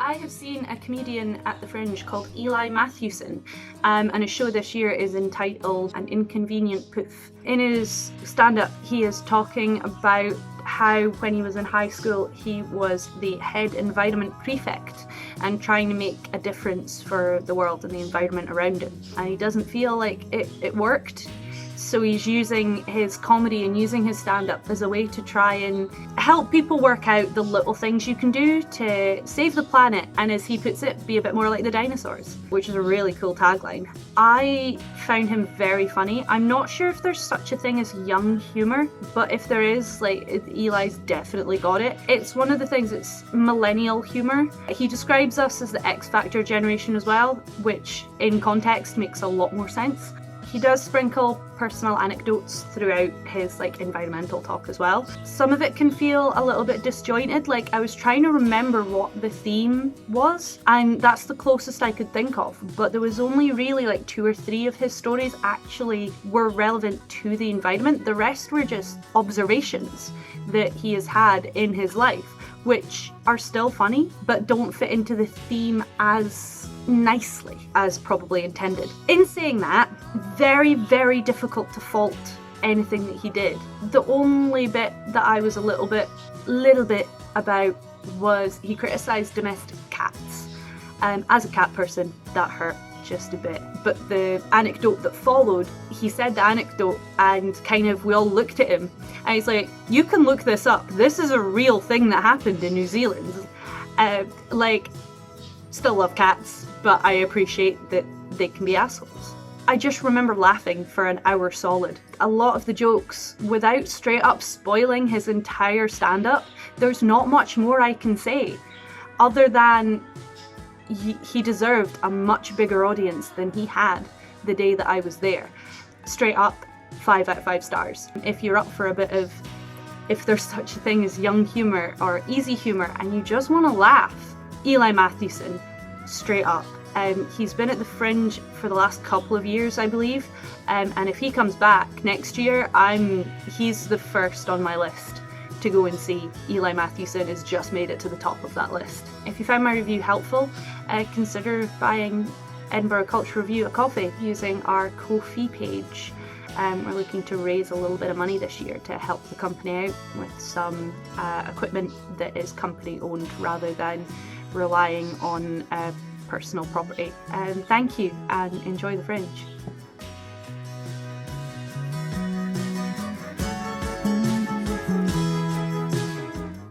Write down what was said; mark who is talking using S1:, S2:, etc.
S1: I have seen a comedian at the Fringe called Eli Matthewson, and his show this year is entitled An Inconvenient Poof. In his stand-up, he is talking about how when he was in high school he was the head environment prefect and trying to make a difference for the world and the environment around him. And he doesn't feel like it worked. So he's using his comedy and using his stand-up as a way to try and help people work out the little things you can do to save the planet and, as he puts it, be a bit more like the dinosaurs, which is a really cool tagline. I found him very funny. I'm not sure if there's such a thing as young humour, but if there is, like, Eli's definitely got it. It's one of the things, it's millennial humour. He describes us as the X Factor generation as well, which in context makes a lot more sense. He does sprinkle personal anecdotes throughout his environmental talk as well. Some of it can feel a little bit disjointed. I was trying to remember what the theme was, and that's the closest I could think of, but there was only really 2 or 3 of his stories actually were relevant to the environment. The rest were just observations that he has had in his life, which are still funny, but don't fit into the theme as nicely as probably intended. In saying that, very, very difficult to fault anything that he did. The only bit that I was a little bit about was he criticised domestic cats. As a cat person, that hurt just a bit. But the anecdote that followed, he said the anecdote and we all looked at him and he's like, you can look this up. This is a real thing that happened in New Zealand. Still love cats, but I appreciate that they can be assholes. I just remember laughing for an hour solid. A lot of the jokes, without straight up spoiling his entire stand-up, there's not much more I can say, other than he deserved a much bigger audience than he had the day that I was there. Straight up, 5 out of 5 stars. If you're up for a bit of, if there's such a thing as young humour or easy humour and you just want to laugh, Eli Matthewson, straight up. He's been at the Fringe for the last couple of years, I believe, and if he comes back next year, he's the first on my list to go and see. Eli Matthewson has just made it to the top of that list. If you found my review helpful, consider buying Edinburgh Culture Review a coffee using our Ko-fi page. We're looking to raise a little bit of money this year to help the company out with some equipment that is company owned rather than relying on personal property. Thank you and enjoy the Fringe.